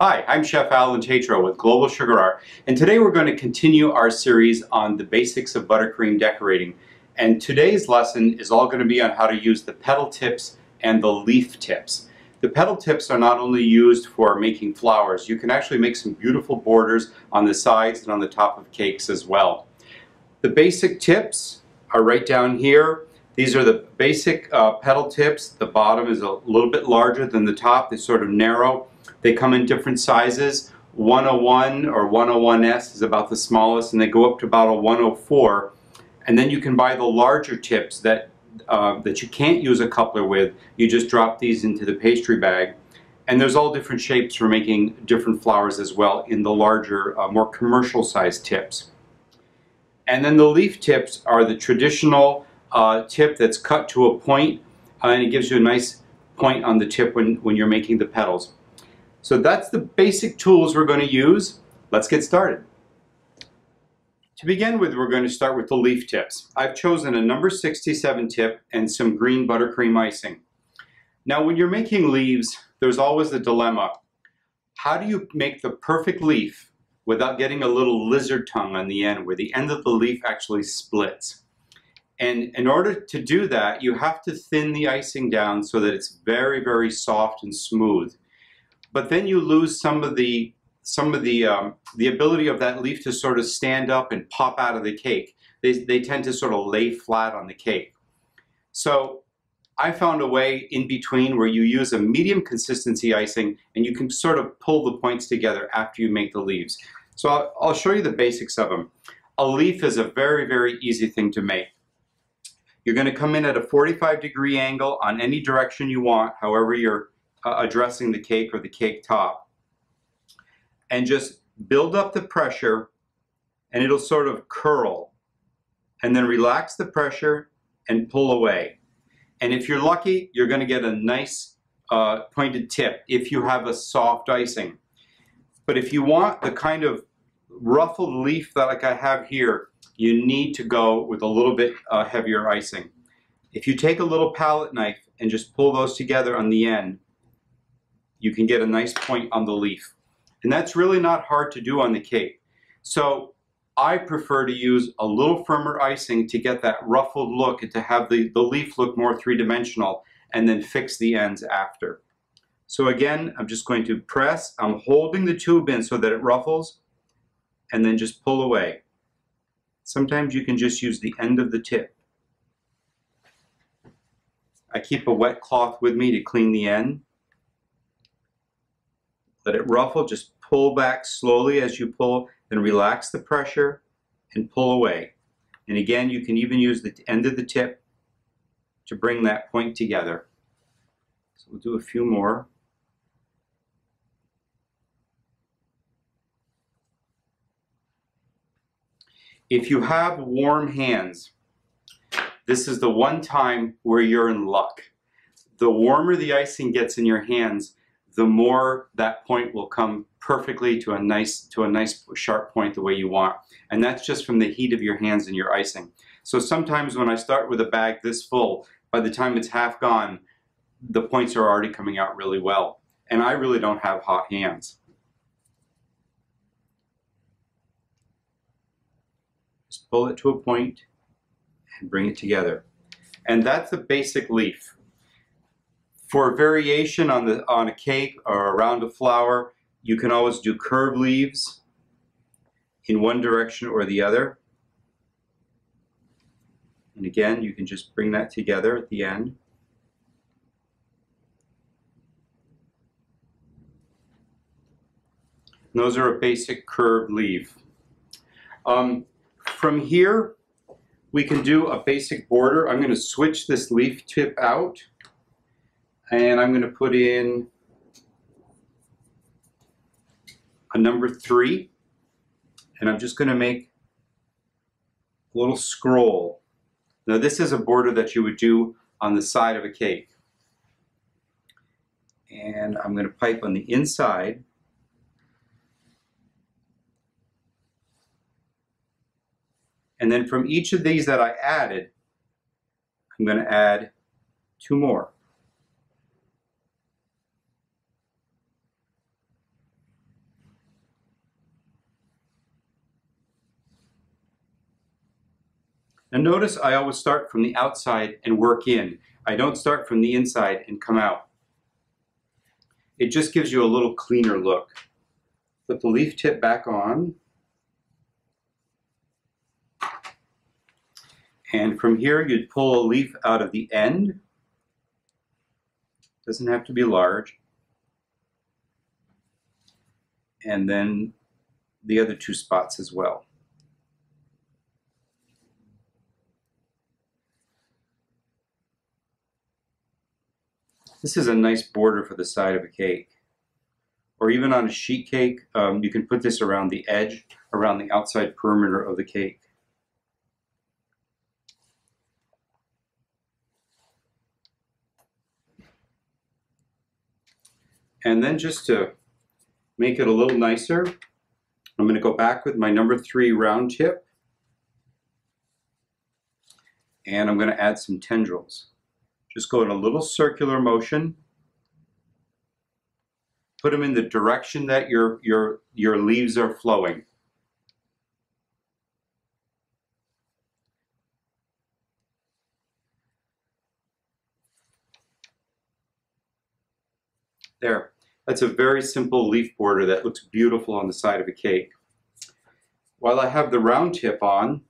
Hi, I'm Chef Alan Tetreault with Global Sugar Art, and today we're going to continue our series on the basics of buttercream decorating. And today's lesson is all going to be on how to use the petal tips and the leaf tips. The petal tips are not only used for making flowers, you can actually make some beautiful borders on the sides and on the top of cakes as well. The basic tips are right down here. These are the basic petal tips. The bottom is a little bit larger than the top. They're sort of narrow. They come in different sizes. 101 or 101S is about the smallest, and they go up to about a 104. And then you can buy the larger tips that you can't use a coupler with. You just drop these into the pastry bag. And there's all different shapes for making different flowers as well in the larger, more commercial sized tips. And then the leaf tips are the traditional tip that's cut to a point, and it gives you a nice point on the tip when you're making the petals. So that's the basic tools we're going to use. Let's get started. To begin with, we're going to start with the leaf tips. I've chosen a number 67 tip and some green buttercream icing. Now when you're making leaves, there's always the dilemma. How do you make the perfect leaf without getting a little lizard tongue on the end, where the end of the leaf actually splits? And in order to do that, you have to thin the icing down so that it's very, very soft and smooth. But then you lose some of the ability of that leaf to sort of stand up and pop out of the cake. They tend to sort of lay flat on the cake. So I found a way in between where you use a medium consistency icing and you can sort of pull the points together after you make the leaves. So I'll show you the basics of them. A leaf is a very, very easy thing to make. You're going to come in at a 45-degree angle on any direction you want, however you're addressing the cake or the cake top, and just build up the pressure, and it'll sort of curl, and then relax the pressure and pull away. And if you're lucky, you're going to get a nice pointed tip if you have a soft icing. But if you want the kind of ruffled leaf that like I have here, you need to go with a little bit heavier icing. If you take a little palette knife and just pull those together on the end, you can get a nice point on the leaf. And that's really not hard to do on the cake. So I prefer to use a little firmer icing to get that ruffled look and to have the leaf look more three-dimensional, and then fix the ends after. So again, I'm just going to press. I'm holding the tube in so that it ruffles, and then just pull away. Sometimes you can just use the end of the tip. I keep a wet cloth with me to clean the end. Let it ruffle, just pull back slowly as you pull, then relax the pressure and pull away. And again, you can even use the end of the tip to bring that point together. So we'll do a few more. If you have warm hands, this is the one time where you're in luck. The warmer the icing gets in your hands, the more that point will come perfectly to a nice sharp point the way you want. And that's just from the heat of your hands and your icing. So sometimes when I start with a bag this full, by the time it's half gone, the points are already coming out really well. And I really don't have hot hands. Just pull it to a point and bring it together. And that's the basic leaf. For variation on a cake or around a flower, you can always do curved leaves in one direction or the other. And again, you can just bring that together at the end. And those are a basic curved leaf. From here, we can do a basic border. I'm going to switch this leaf tip out. And I'm going to put in a number 3, and I'm just going to make a little scroll. Now this is a border that you would do on the side of a cake. And I'm going to pipe on the inside. And then from each of these that I added, I'm going to add 2 more. Now notice I always start from the outside and work in. I don't start from the inside and come out. It just gives you a little cleaner look. Put the leaf tip back on. And from here you'd pull a leaf out of the end. Doesn't have to be large. And then the other two spots as well. This is a nice border for the side of a cake. Or even on a sheet cake, you can put this around the edge, around the outside perimeter of the cake. And then just to make it a little nicer, I'm going to go back with my number 3 round tip. And I'm going to add some tendrils. Just go in a little circular motion. Put them in the direction that your leaves are flowing. There. That's a very simple leaf border that looks beautiful on the side of a cake. While I have the round tip on,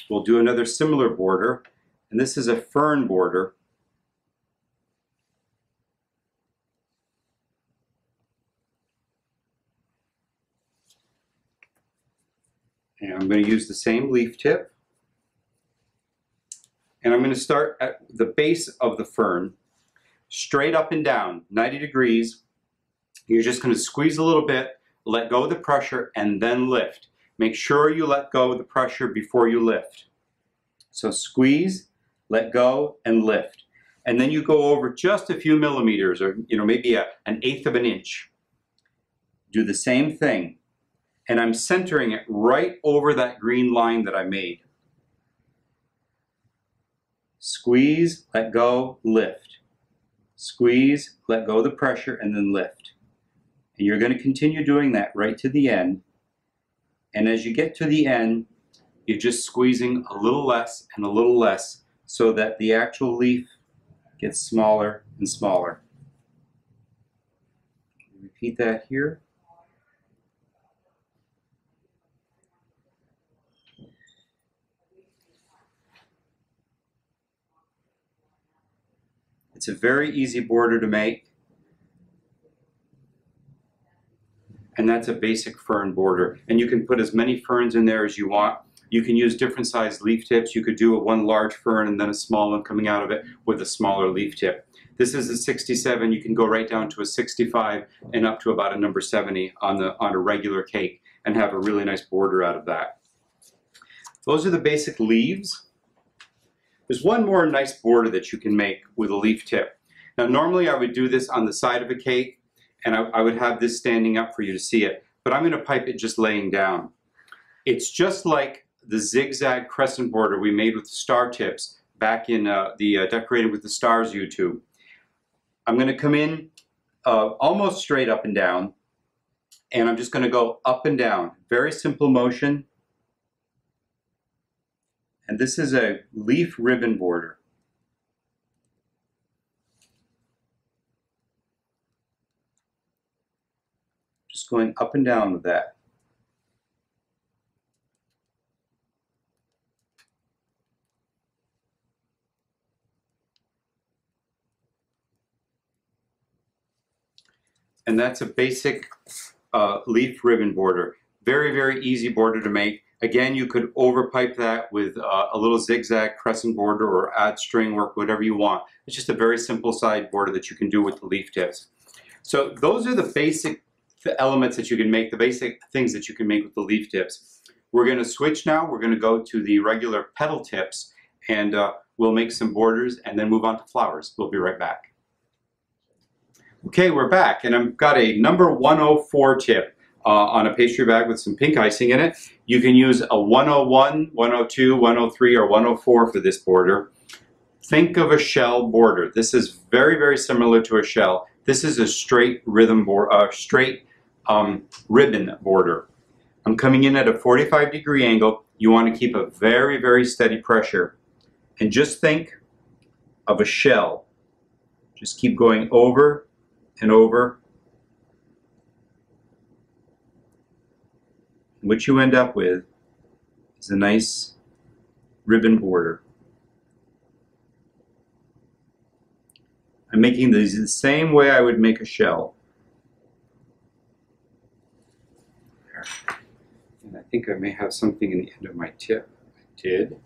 we'll do another similar border. And this is a fern border. And I'm going to use the same leaf tip. And I'm going to start at the base of the fern, straight up and down, 90 degrees. You're just going to squeeze a little bit, let go of the pressure, and then lift. Make sure you let go of the pressure before you lift. So squeeze, let go, and lift. And then you go over just a few millimeters, or maybe an eighth of an inch. Do the same thing. And I'm centering it right over that green line that I made. Squeeze, let go, lift. Squeeze, let go of the pressure, and then lift. And you're going to continue doing that right to the end. And as you get to the end, you're just squeezing a little less and a little less so that the actual leaf gets smaller and smaller. Repeat that here. It's a very easy border to make, and that's a basic fern border. And you can put as many ferns in there as you want. You can use different sized leaf tips. You could do one large fern and then a small one coming out of it with a smaller leaf tip. This is a 67. You can go right down to a 65 and up to about a number 70 on a regular cake and have a really nice border out of that. Those are the basic leaves. There's one more nice border that you can make with a leaf tip. Now normally I would do this on the side of a cake and I would have this standing up for you to see it, but I'm going to pipe it just laying down. It's just like the zigzag crescent border we made with the star tips back in the Decorated with the Stars YouTube. I'm going to come in almost straight up and down, and I'm just going to go up and down. Very simple motion. And this is a leaf ribbon border. Just going up and down with that. And that's a basic leaf ribbon border. Very, very easy border to make. Again, you could overpipe that with a little zigzag crescent border or add string work, whatever you want. It's just a very simple side border that you can do with the leaf tips. So those are the basic elements that you can make, the basic things that you can make with the leaf tips. We're going to switch now. We're going to go to the regular petal tips, and we'll make some borders and then move on to flowers. We'll be right back. Okay, we're back, and I've got a number 104 tip on a pastry bag with some pink icing in it. You can use a 101, 102, 103, or 104 for this border. Think of a shell border. This is very, very similar to a shell. This is a straight ribbon border. I'm coming in at a 45-degree angle. you want to keep a very, very steady pressure. And just think of a shell. Just keep going over and over. What you end up with is a nice ribbon border. I'm making these the same way I would make a shell. There. And I think I may have something in the end of my tip. I did.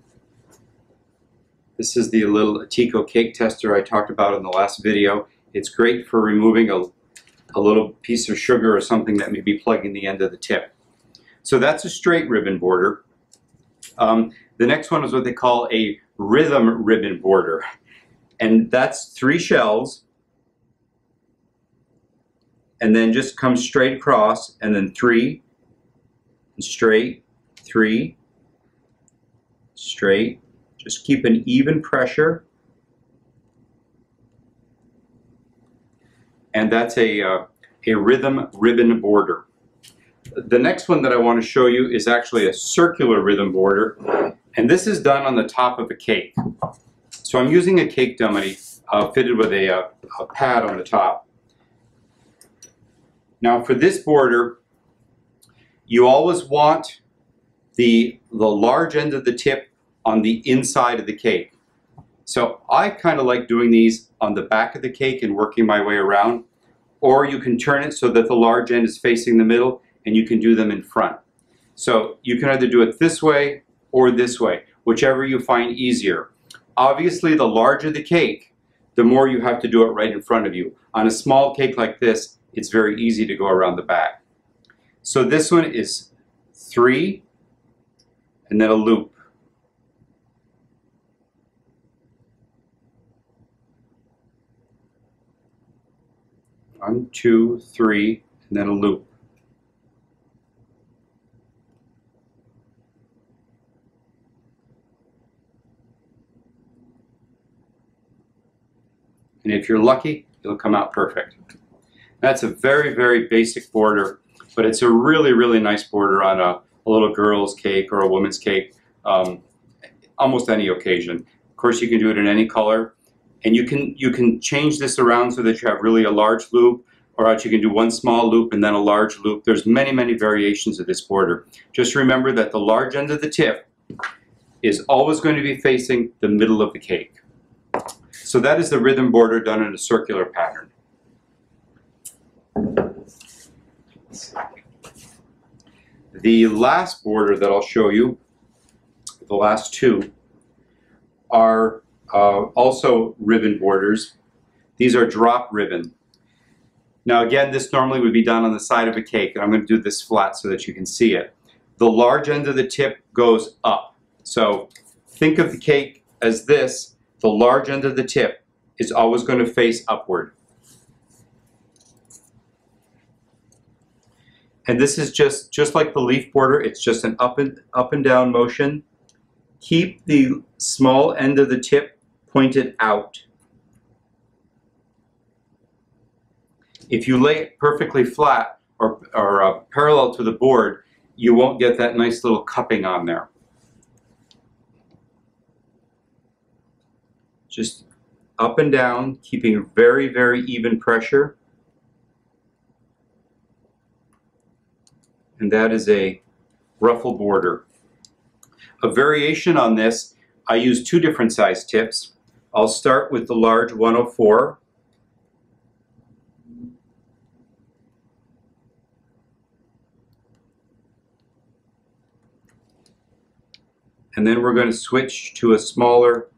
This is the little Atico cake tester I talked about in the last video. It's great for removing a little piece of sugar or something that may be plugging the end of the tip. So that's a straight ribbon border. The next one is what they call a rhythm ribbon border. And that's 3 shells, and then just come straight across, and then 3, and straight, 3, straight. Just keep an even pressure. And that's a rhythm ribbon border. The next one that I want to show you is actually a circular rhythm border, and this is done on the top of a cake. So I'm using a cake dummy fitted with a pad on the top. Now for this border, you always want the large end of the tip on the inside of the cake. So I kind of like doing these on the back of the cake and working my way around, or you can turn it so that the large end is facing the middle, and you can do them in front. So you can either do it this way or this way, whichever you find easier. Obviously, the larger the cake, the more you have to do it right in front of you. On a small cake like this, it's very easy to go around the back. So this one is 3, and then a loop. One, 2, 3, and then a loop. And if you're lucky, it'll come out perfect. That's a very, very basic border, but it's a really, really nice border on a little girl's cake or a woman's cake, almost any occasion. Of course, you can do it in any color, and you can change this around so that you have really a large loop, or else you can do one small loop and then a large loop. There's many, many variations of this border. Just remember that the large end of the tip is always going to be facing the middle of the cake. So that is the rhythm border done in a circular pattern. The last border that I'll show you, the last 2, are also ribbon borders. These are drop ribbon. Now again, this normally would be done on the side of a cake, and I'm going to do this flat so that you can see it. The large end of the tip goes up. So think of the cake as this. The large end of the tip is always going to face upward. And this is just like the leaf border, it's just an up and down motion. Keep the small end of the tip pointed out. If you lay it perfectly flat or parallel to the board, you won't get that nice little cupping on there. Just up and down, keeping very, very even pressure. And that is a ruffle border. A variation on this, I use 2 different size tips. I'll start with the large 104. And then we're going to switch to a smaller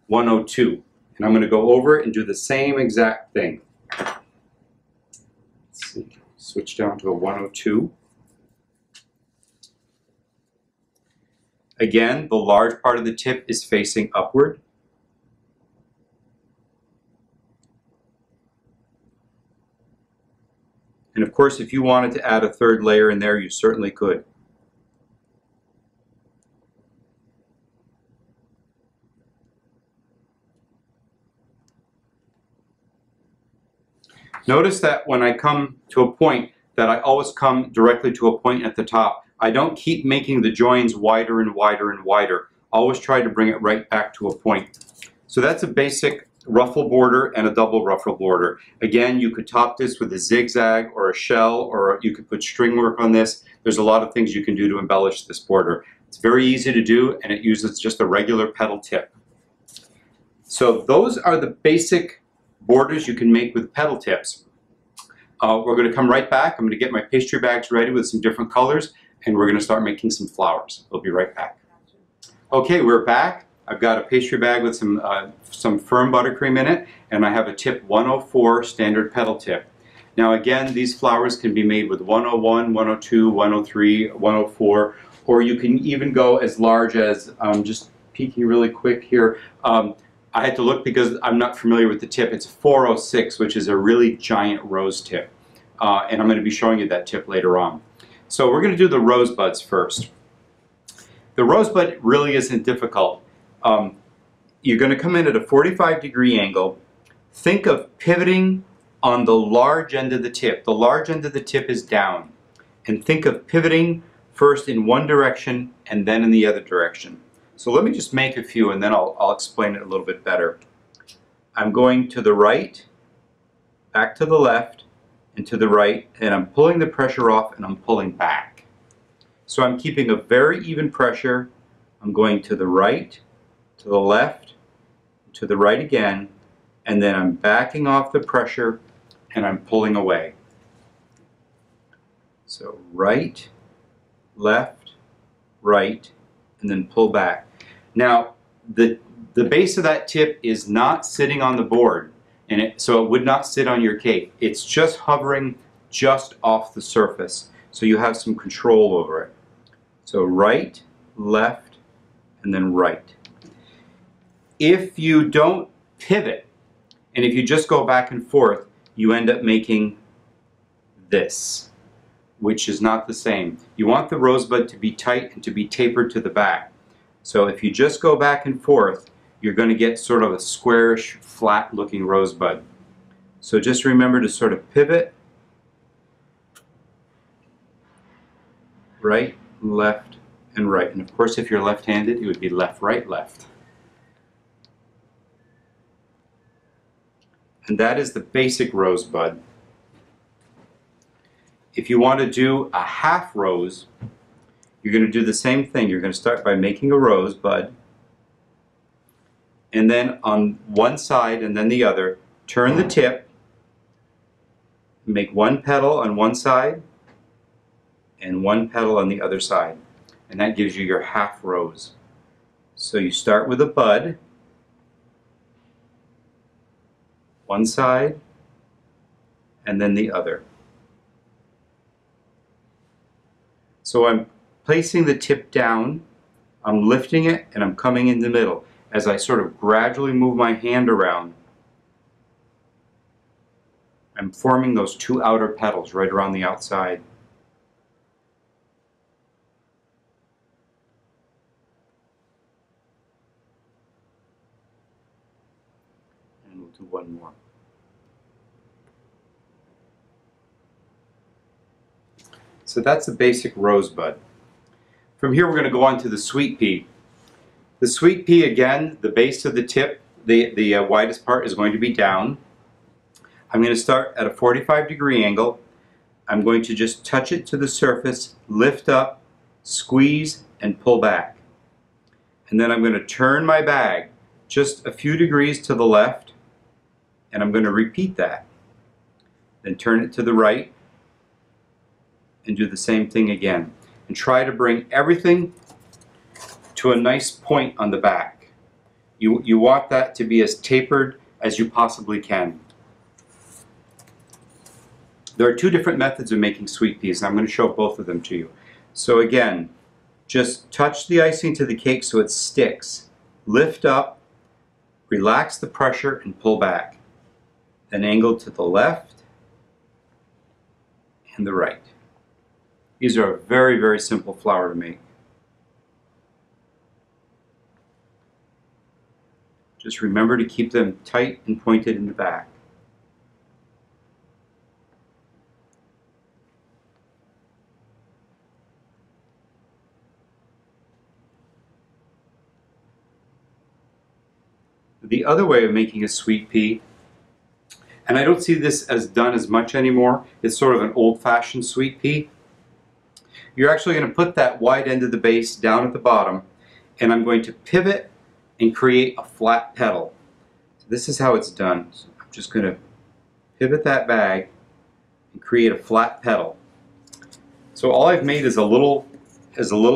102. And I'm going to go over it and do the same exact thing. Let's see. Switch down to a 102. Again, the large part of the tip is facing upward. And of course, if you wanted to add a 3rd layer in there, you certainly could. Notice that when I come to a point, that I always come directly to a point at the top. I don't keep making the joins wider and wider and wider. Always try to bring it right back to a point. So that's a basic ruffle border and a double ruffle border. Again, you could top this with a zigzag or a shell, or you could put string work on this. There's a lot of things you can do to embellish this border. It's very easy to do, and it uses just a regular petal tip. So those are the basic borders you can make with petal tips. We're going to come right back. I'm going to get my pastry bags ready with some different colors, and we're going to start making some flowers. We'll be right back. Okay, we're back. I've got a pastry bag with some firm buttercream in it, and I have a tip 104 standard petal tip. Now again, these flowers can be made with 101, 102, 103, 104, or you can even go as large as, just peeking really quick here, I had to look because I'm not familiar with the tip. It's 406, which is a really giant rose tip, and I'm going to be showing you that tip later on. So we're going to do the rosebuds first. The rosebud really isn't difficult. You're going to come in at a 45-degree angle. Think of pivoting on the large end of the tip. The large end of the tip is down. And think of pivoting first in one direction and then in the other direction. So let me just make a few and then I'll explain it a little bit better. I'm going to the right, back to the left, and to the right, and I'm pulling the pressure off and I'm pulling back. So I'm keeping a very even pressure. I'm going to the right, to the left, to the right again, and then I'm backing off the pressure and I'm pulling away. So right, left, right, and then pull back. Now the base of that tip is not sitting on the board, and so it would not sit on your cake. It's just hovering just off the surface, so you have some control over it. So right, left, and then right. If you don't pivot, and if you just go back and forth, you end up making this, which is not the same. You want the rosebud to be tight and to be tapered to the back. So if you just go back and forth, you're going to get sort of a squarish, flat-looking rosebud. So just remember to sort of pivot, right, left, and right. And of course, if you're left-handed, it would be left, right, left. And that is the basic rosebud. If you want to do a half rose, you're going to do the same thing. You're going to start by making a rosebud, and then on one side and then the other, turn the tip, make one petal on one side and one petal on the other side, and that gives you your half rose. So you start with a bud, one side and then the other. So I'm placing the tip down, I'm lifting it, and I'm coming in the middle. As I sort of gradually move my hand around, I'm forming those two outer petals right around the outside. And we'll do one more. So that's the basic rosebud. From here we're going to go on to the sweet pea. The sweet pea, again, the base of the tip, the widest part is going to be down. I'm going to start at a 45-degree angle. I'm going to just touch it to the surface, lift up, squeeze, and pull back. And then I'm going to turn my bag just a few degrees to the left, and I'm going to repeat that. Then turn it to the right, and do the same thing again. And try to bring everything to a nice point on the back. You want that to be as tapered as you possibly can. There are two different methods of making sweet peas, and I'm going to show both of them to you. So again, just touch the icing to the cake so it sticks. Lift up, relax the pressure, and pull back. Then angle to the left and the right. These are a very, very simple flower to make. Just remember to keep them tight and pointed in the back. the other way of making a sweet pea, and I don't see this as done as much anymore, it's sort of an old-fashioned sweet pea. You're actually going to put that wide end of the base down at the bottom, and I'm going to pivot and create a flat petal. So this is how it's done. So I'm just going to pivot that bag and create a flat petal. So all I've made is a little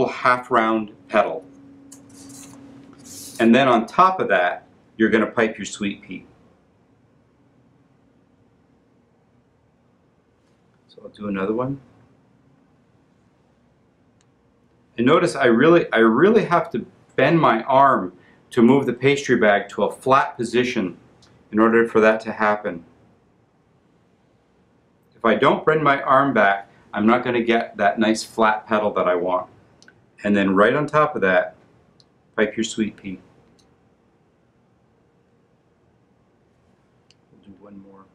half round petal. And then on top of that, you're going to pipe your sweet pea. So I'll do another one. And notice I really have to bend my arm to move the pastry bag to a flat position in order for that to happen. If I don't bend my arm back, I'm not going to get that nice flat petal that I want. And then right on top of that, pipe your sweet pea. We'll do one more.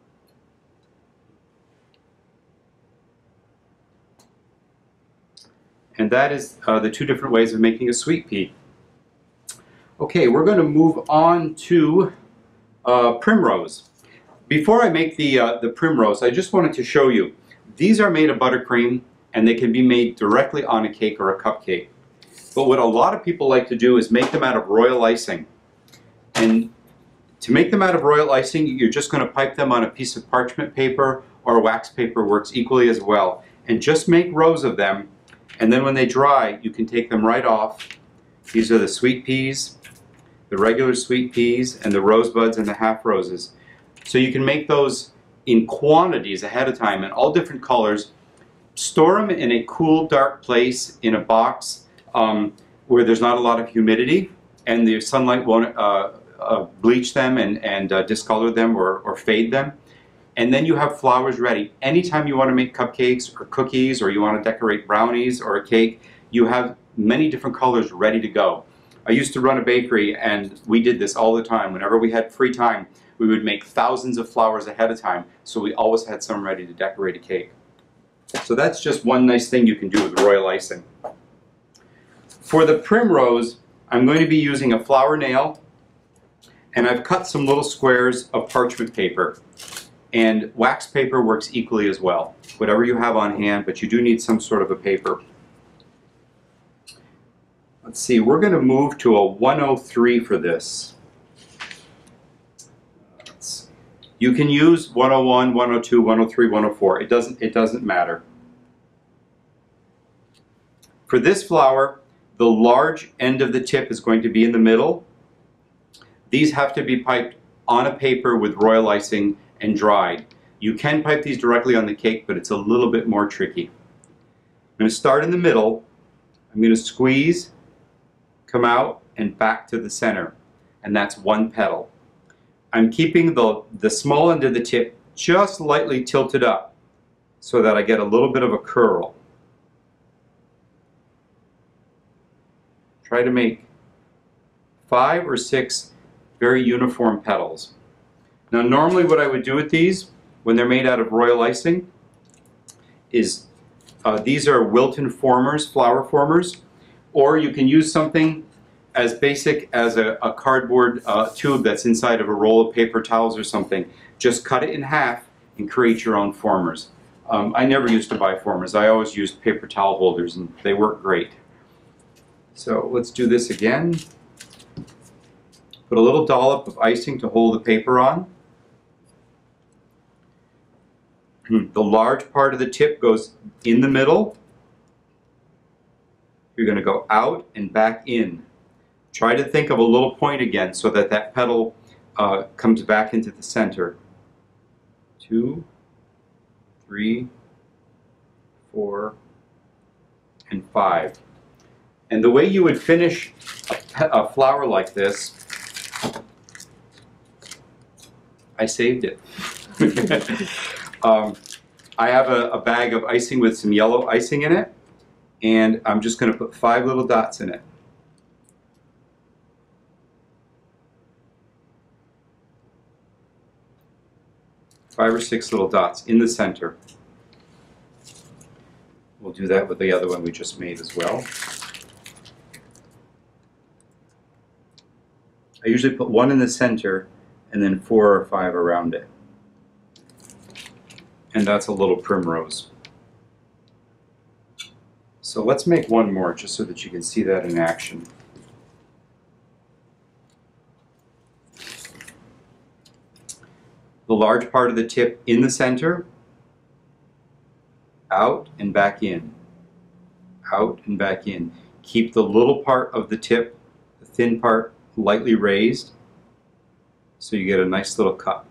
And that is the two different ways of making a sweet pea. Okay, we're going to move on to Primrose. Before I make the Primrose, I just wanted to show you, these are made of buttercream and they can be made directly on a cake or a cupcake. But what a lot of people like to do is make them out of royal icing. And to make them out of royal icing, you're just going to pipe them on a piece of parchment paper, or wax paper works equally as well. And just make rows of them, and then when they dry, you can take them right off. These are the sweet peas, the regular sweet peas, and the rosebuds and the half roses. So you can make those in quantities ahead of time in all different colors. Store them in a cool, dark place in a box where there's not a lot of humidity and the sunlight won't bleach them and discolor them or fade them. And then you have flowers ready. Anytime you want to make cupcakes or cookies, or you want to decorate brownies or a cake, you have many different colors ready to go. I used to run a bakery and we did this all the time. Whenever we had free time, we would make thousands of flowers ahead of time, so we always had some ready to decorate a cake. So that's just one nice thing you can do with royal icing. For the Primrose, I'm going to be using a flower nail, and I've cut some little squares of parchment paper. And wax paper works equally as well. Whatever you have on hand, but you do need some sort of a paper. Let's see, we're going to move to a 103 for this. You can use 101, 102, 103, 104. It doesn't matter. For this flower, the large end of the tip is going to be in the middle. These have to be piped on a paper with royal icing and dried. You can pipe these directly on the cake, but it's a little bit more tricky. I'm going to start in the middle. I'm going to squeeze, come out, and back to the center. And that's one petal. I'm keeping the small end of the tip just lightly tilted up so that I get a little bit of a curl. Try to make 5 or 6 very uniform petals. Now normally what I would do with these, when they're made out of royal icing, is these are Wilton formers, flower formers, or you can use something as basic as a cardboard tube that's inside of a roll of paper towels or something. Just cut it in half and create your own formers. I never used to buy formers. I always used paper towel holders, and they work great. So let's do this again. Put a little dollop of icing to hold the paper on. The large part of the tip goes in the middle. You're going to go out and back in. Try to think of a little point again so that that petal comes back into the center. 2, 3, 4, and 5. And the way you would finish a flower like this, I saved it. I have a bag of icing with some yellow icing in it, and I'm just going to put 5 little dots in it. Five or 6 little dots in the center. We'll do that with the other one we just made as well. I usually put one in the center and then 4 or 5 around it. And that's a little primrose. So let's make one more just so that you can see that in action. The large part of the tip in the center, out and back in, out and back in. Keep the little part of the tip, the thin part, lightly raised so you get a nice little cup.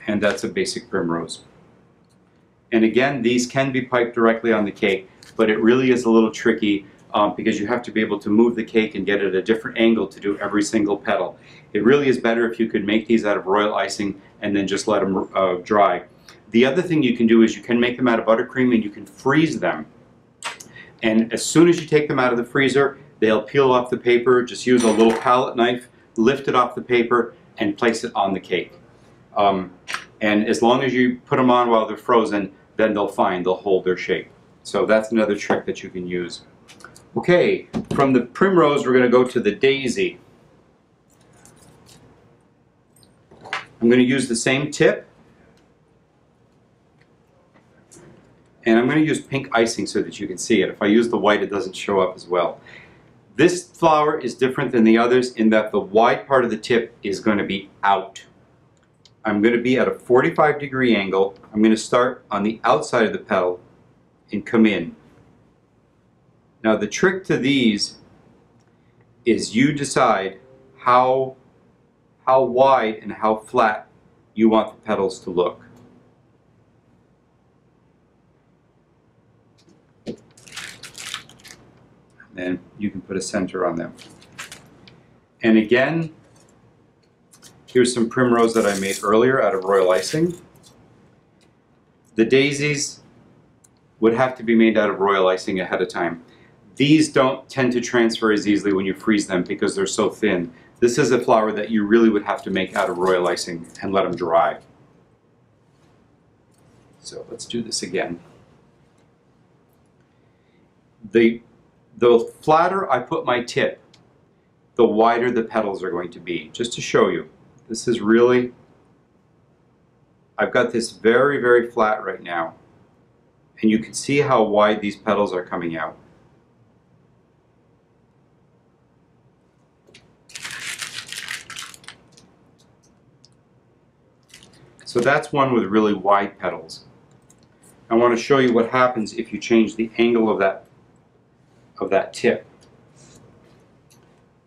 And that's a basic primrose. And again, these can be piped directly on the cake, but it really is a little tricky because you have to be able to move the cake and get it at a different angle to do every single petal. It really is better if you could make these out of royal icing and then just let them dry. The other thing you can do is you can make them out of buttercream and you can freeze them. And as soon as you take them out of the freezer, they'll peel off the paper. Just use a little palette knife, lift it off the paper, and place it on the cake. And as long as you put them on while they're frozen, then they'll hold their shape. So that's another trick that you can use. Okay, from the primrose we're going to go to the daisy. I'm going to use the same tip. And I'm going to use pink icing so that you can see it. If I use the white, it doesn't show up as well. This flower is different than the others in that the wide part of the tip is going to be out. I'm going to be at a 45-degree angle. I'm going to start on the outside of the petal and come in. Now the trick to these is you decide how wide and how flat you want the petals to look. And you can put a center on them. And again, here's some primrose that I made earlier out of royal icing. The daisies would have to be made out of royal icing ahead of time. These don't tend to transfer as easily when you freeze them because they're so thin. This is a flower that you really would have to make out of royal icing and let them dry. So let's do this again. The flatter I put my tip, the wider the petals are going to be. Just to show you, this is really, I've got this very, very flat right now. And you can see how wide these petals are coming out. So that's one with really wide petals. I want to show you what happens if you change the angle of that tip.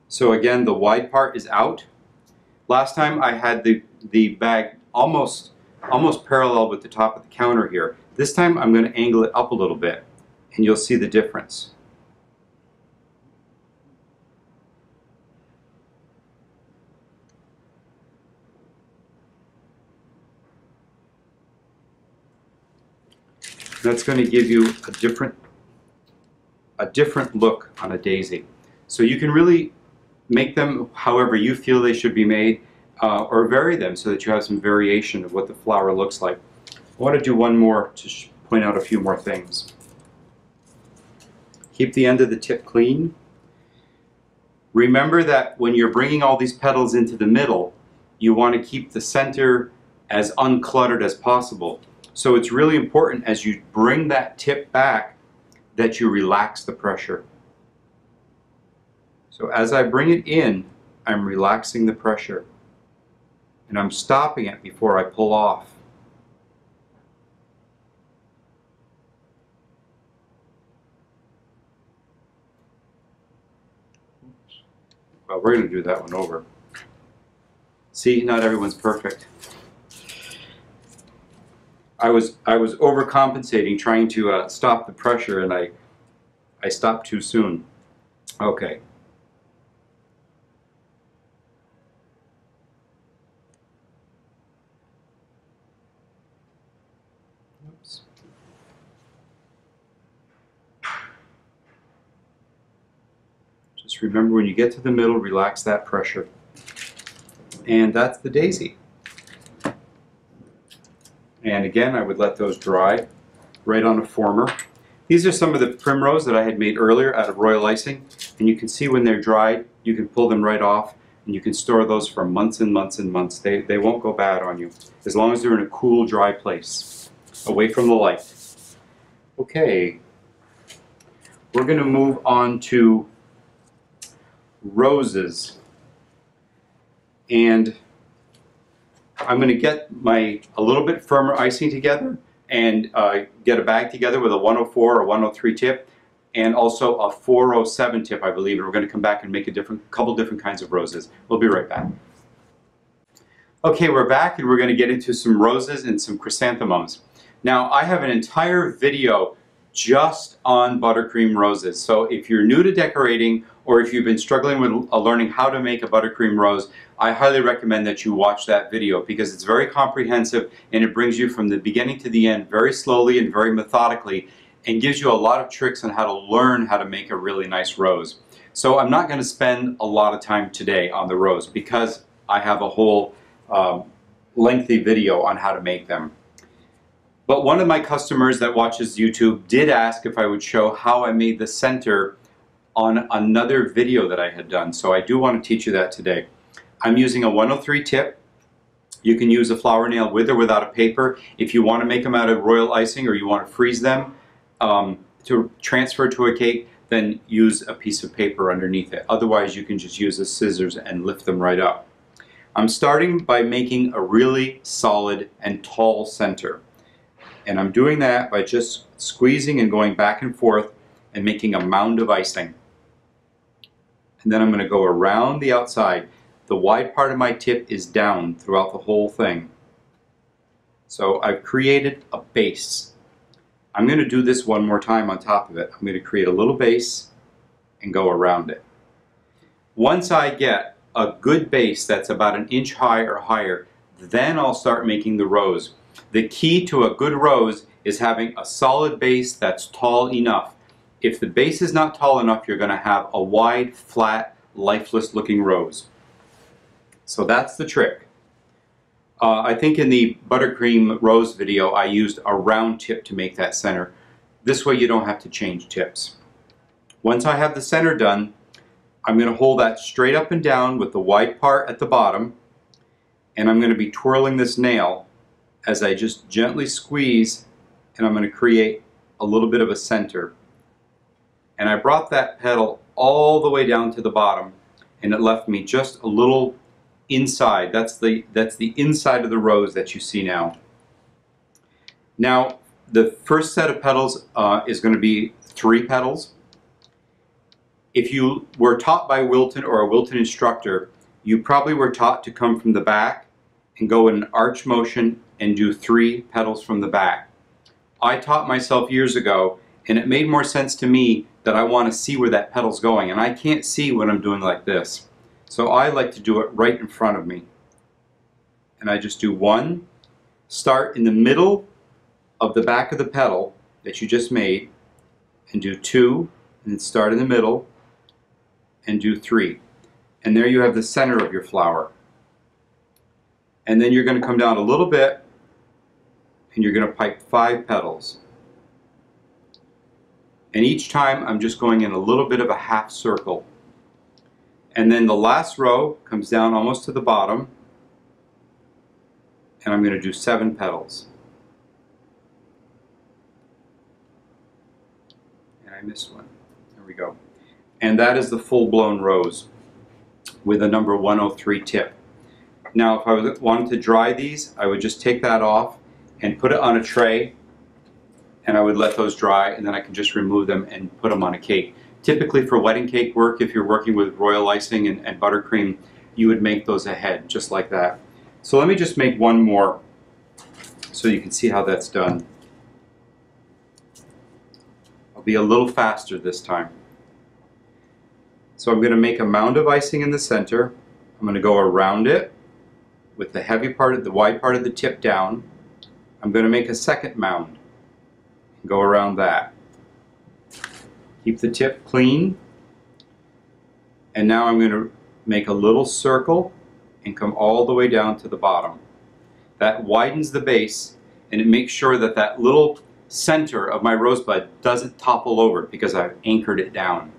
So again, the wide part is out. Last time I had the bag almost parallel with the top of the counter here. This time I'm going to angle it up a little bit and you'll see the difference. That's going to give you a different look on a daisy. So you can really make them however you feel they should be made, or vary them so that you have some variation of what the flower looks like. I want to do one more to point out a few more things. Keep the end of the tip clean. Remember that when you're bringing all these petals into the middle, you want to keep the center as uncluttered as possible. So it's really important as you bring that tip back that you relax the pressure. So as I bring it in, I'm relaxing the pressure and I'm stopping it before I pull off. Well, we're going to do that one over. See, not everyone's perfect. I was overcompensating, trying to stop the pressure, and I stopped too soon. Okay. Oops. Just remember, when you get to the middle, relax that pressure. And that's the daisy. And again, I would let those dry right on a former. These are some of the Primrose that I had made earlier out of royal icing, and you can see when they're dried, you can pull them right off, and you can store those for months and months and months. They won't go bad on you, as long as they're in a cool, dry place, away from the light. Okay, we're going to move on to roses, and I'm going to get a little bit firmer icing together and get a bag together with a 104 or 103 tip and also a 407 tip, I believe, and we're going to come back and make a couple different kinds of roses. We'll be right back. Okay, we're back and we're going to get into some roses and some chrysanthemums. Now, I have an entire video just on buttercream roses, so if you're new to decorating or if you've been struggling with learning how to make a buttercream rose, I highly recommend that you watch that video because it's very comprehensive and it brings you from the beginning to the end very slowly and very methodically and gives you a lot of tricks on how to learn how to make a really nice rose. So I'm not going to spend a lot of time today on the rose because I have a whole lengthy video on how to make them. But one of my customers that watches YouTube did ask if I would show how I made the center on another video that I had done. So I do want to teach you that today. I'm using a 103 tip. You can use a flower nail with or without a paper. If you want to make them out of royal icing or you want to freeze them to transfer to a cake, then use a piece of paper underneath it. Otherwise, you can just use the scissors and lift them right up. I'm starting by making a really solid and tall center. And I'm doing that by just squeezing and going back and forth and making a mound of icing. And then I'm going to go around the outside. The wide part of my tip is down throughout the whole thing. So I've created a base. I'm going to do this one more time on top of it. I'm going to create a little base and go around it. Once I get a good base that's about an inch high or higher, then I'll start making the rose. The key to a good rose is having a solid base that's tall enough. If the base is not tall enough, you're going to have a wide, flat, lifeless looking rose. So that's the trick. I think in the buttercream rose video I used a round tip to make that center. This way you don't have to change tips. Once I have the center done, I'm going to hold that straight up and down with the wide part at the bottom, and I'm going to be twirling this nail as I just gently squeeze, and I'm going to create a little bit of a center. And I brought that petal all the way down to the bottom, and it left me just a little inside. That's the inside of the rose that you see now. Now, the first set of petals is going to be 3 petals. If you were taught by Wilton or a Wilton instructor, you probably were taught to come from the back and go in an arch motion and do 3 petals from the back. I taught myself years ago, and it made more sense to me that I want to see where that petal's going, and I can't see when I'm doing like this. So I like to do it right in front of me. And I just do 1, start in the middle of the back of the petal that you just made, and do 2, and then start in the middle, and do 3. And there you have the center of your flower. And then you're going to come down a little bit, and you're going to pipe 5 petals. And each time I'm just going in a little bit of a half circle. And then the last row comes down almost to the bottom, and I'm going to do 7 petals. And I missed one. There we go. And that is the full-blown rose with a number 103 tip. Now, if I wanted to dry these, I would just take that off and put it on a tray, and I would let those dry, and then I can just remove them and put them on a cake. Typically for wedding cake work, if you're working with royal icing and buttercream, you would make those ahead, just like that. So let me just make one more so you can see how that's done. I'll be a little faster this time. So I'm going to make a mound of icing in the center. I'm going to go around it with the heavy part, the wide part of the tip down. I'm going to make a second mound and go around that. Keep the tip clean. And now I'm going to make a little circle and come all the way down to the bottom. That widens the base, and it makes sure that that little center of my rosebud doesn't topple over because I've anchored it down.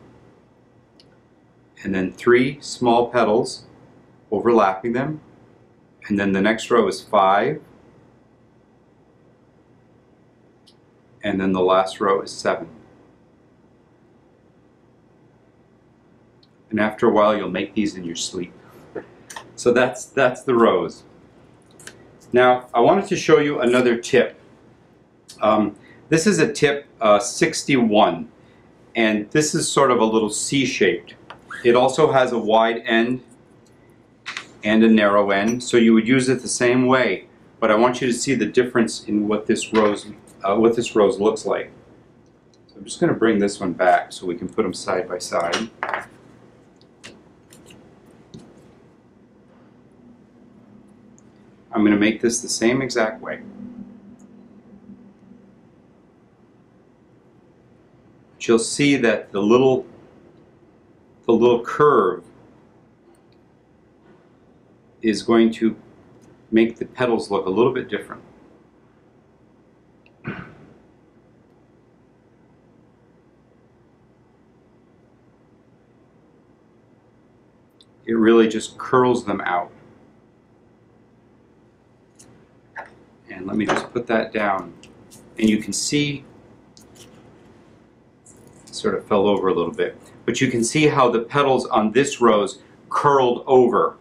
And then 3 small petals overlapping them, and then the next row is 5, and then the last row is 7. And after a while you'll make these in your sleep. So that's the rose. Now I wanted to show you another tip. This is a tip 61, and this is sort of a little C-shaped. It also has a wide end and a narrow end, so you would use it the same way, but I want you to see the difference in what this rose looks like. So I'm just going to bring this one back so we can put them side by side. I'm going to make this the same exact way. But you'll see that the little curve is going to make the petals look a little bit different. It really just curls them out. And let me just put that down. And you can see, it sort of fell over a little bit, but you can see how the petals on this rose curled over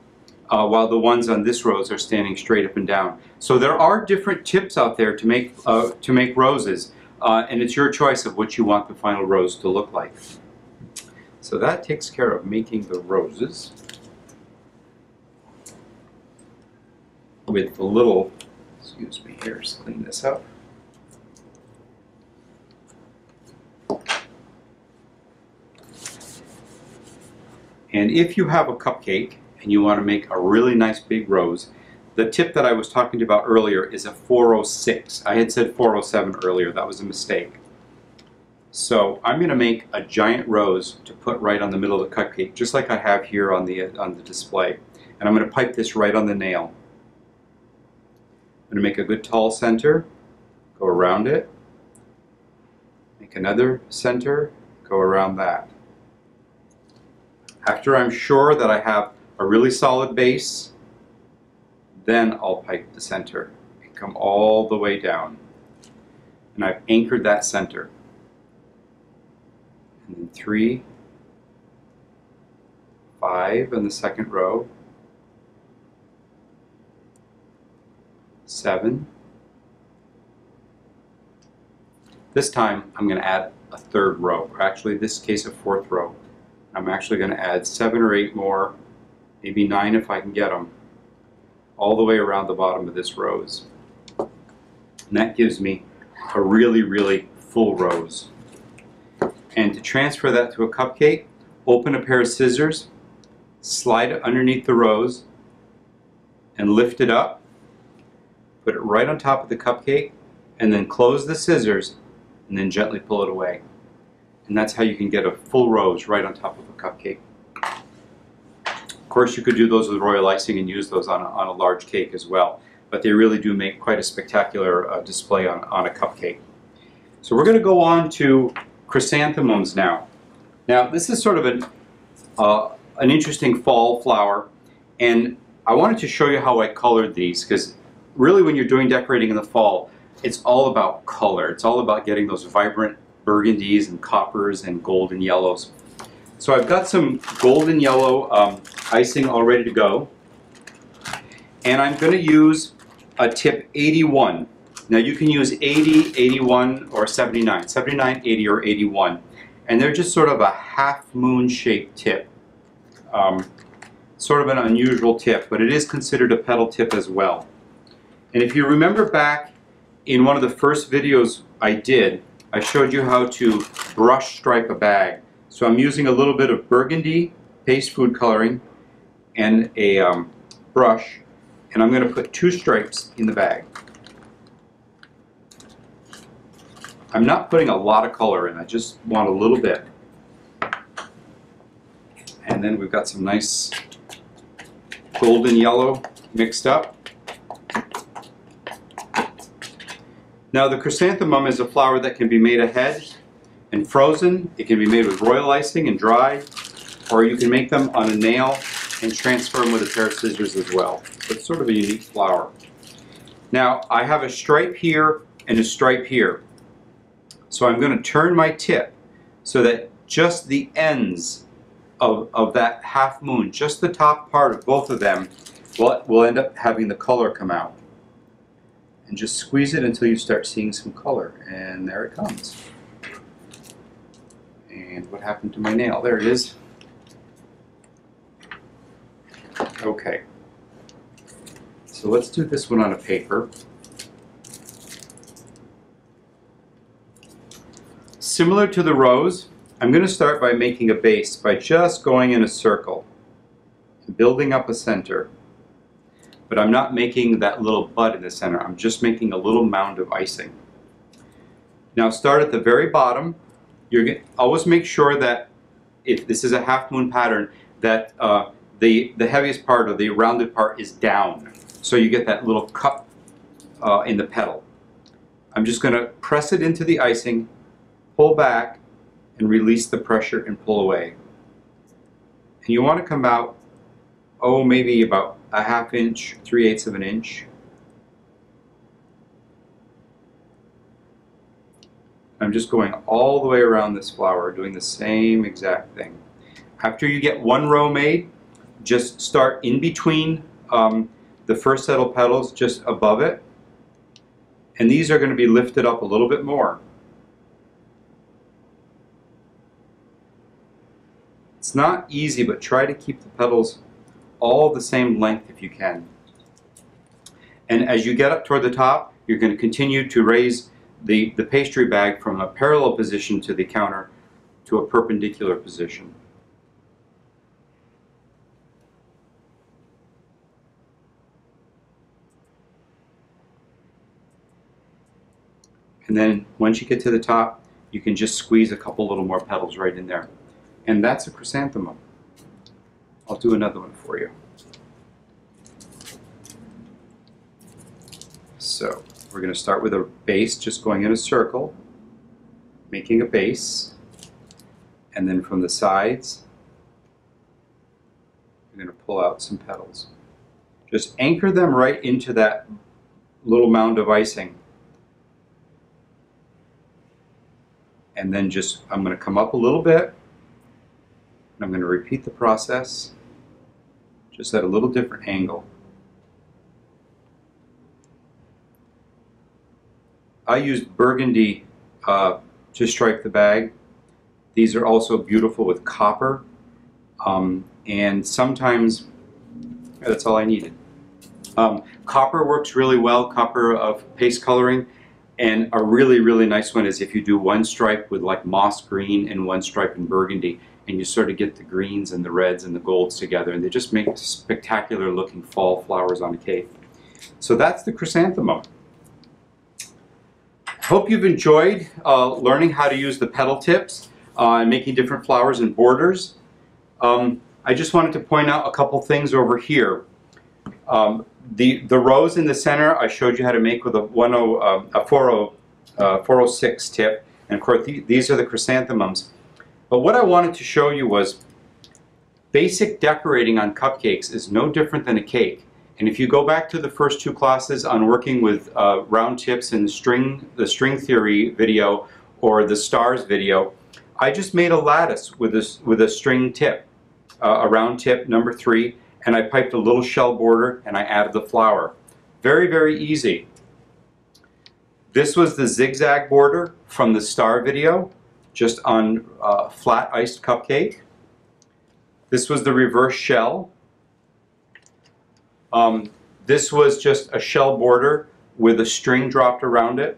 while the ones on this rose are standing straight up and down. So there are different tips out there to make roses, and it's your choice of what you want the final rose to look like. So that takes care of making the roses with the little, excuse me here, just clean this up. And if you have a cupcake and you want to make a really nice big rose, the tip that I was talking about earlier is a 406. I had said 407 earlier, that was a mistake. So I'm going to make a giant rose to put right on the middle of the cupcake, just like I have here on the display. And I'm going to pipe this right on the nail. I'm going to make a good tall center, go around it, make another center, go around that. After I'm sure that I have a really solid base, then I'll pipe the center and come all the way down. And I've anchored that center. And then 3, 5 in the second row, 7. This time I'm going to add a 3rd row, or actually in this case a 4th row. I'm actually going to add 7 or 8 more, maybe 9 if I can get them, all the way around the bottom of this rose. And that gives me a really, really full rose. And to transfer that to a cupcake, open a pair of scissors, slide it underneath the rose, and lift it up. Put it right on top of the cupcake, and then close the scissors, and then gently pull it away. And that's how you can get a full rose right on top of a cupcake. Of course, you could do those with royal icing and use those on a large cake as well, but they really do make quite a spectacular display on a cupcake. So we're going to go on to chrysanthemums now. Now, this is sort of an interesting fall flower, and I wanted to show you how I colored these, because really when you're doing decorating in the fall, it's all about color. It's all about getting those vibrant burgundies and coppers and golden yellows. So I've got some golden yellow icing all ready to go, and I'm going to use a tip 81. Now you can use 80, 81, or 79. 79, 80, or 81. And they're just sort of a half moon shaped tip. Sort of an unusual tip, but it is considered a petal tip as well. And if you remember back in one of the first videos I did, I showed you how to brush stripe a bag. So I'm using a little bit of burgundy paste food coloring and a brush, and I'm going to put 2 stripes in the bag. I'm not putting a lot of color in, I just want a little bit. And then we've got some nice golden yellow mixed up. Now the chrysanthemum is a flower that can be made ahead and frozen. It can be made with royal icing and dried, or you can make them on a nail and transfer them with a pair of scissors as well. So it's sort of a unique flower. Now I have a stripe here and a stripe here. So I'm going to turn my tip so that just the ends of that half moon, just the top part of both of them, will end up having the color come out. And just squeeze it until you start seeing some color. And there it comes. And what happened to my nail? There it is. Okay. So let's do this one on a paper. Similar to the rose, I'm going to start by making a base by just going in a circle and building up a center. But I'm not making that little bud in the center. I'm just making a little mound of icing. Now start at the very bottom. You're going to always make sure that if this is a half moon pattern, that the heaviest part or the rounded part is down. So you get that little cup in the petal. I'm just going to press it into the icing, pull back, and release the pressure and pull away. And you want to come out, oh, maybe about a ½ inch, 3/8 of an inch. I'm just going all the way around this flower, doing the same exact thing. After you get one row made, just start in between the first set of petals, just above it. And these are going to be lifted up a little bit more. It's not easy, but try to keep the petals all the same length if you can. And as you get up toward the top, you're going to continue to raise the pastry bag from a parallel position to the counter to a perpendicular position. And then once you get to the top, you can just squeeze a couple little more petals right in there. And that's a chrysanthemum. I'll do another one for you. So we're going to start with a base, just going in a circle, making a base, and then from the sides, you're going to pull out some petals. Just anchor them right into that little mound of icing. And then just, I'm going to come up a little bit, and I'm going to repeat the process, just at a little different angle. I used burgundy to stripe the bag. These are also beautiful with copper, and sometimes that's all I needed. Copper works really well, copper of paste coloring, and a really, really nice one is if you do one stripe with like moss green and one stripe in burgundy, and you sort of get the greens and the reds and the golds together, and they just make spectacular looking fall flowers on a cake. So that's the chrysanthemum. Hope you've enjoyed learning how to use the petal tips and making different flowers and borders. I just wanted to point out a couple things over here. The rose in the center I showed you how to make with a 406 tip, and of course these are the chrysanthemums. But what I wanted to show you was basic decorating on cupcakes is no different than a cake. And if you go back to the first two classes on working with round tips in the string theory video or the stars video, I just made a lattice with a string tip, a round tip number 3, and I piped a little shell border and I added the flower. Very, very easy. This was the zigzag border from the star video, just on flat iced cupcake. This was the reverse shell. This was just a shell border with a string dropped around it.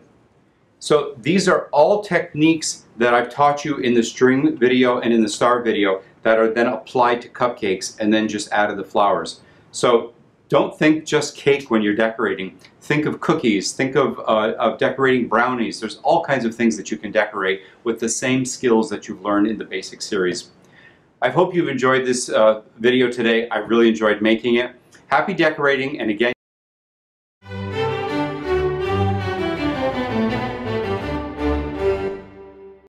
So these are all techniques that I've taught you in the string video and in the star video that are then applied to cupcakes and then just added the flowers. So don't think just cake when you're decorating. Think of cookies, think of decorating brownies. There's all kinds of things that you can decorate with the same skills that you've learned in the basic series. I hope you've enjoyed this video today. I really enjoyed making it. Happy decorating, and again,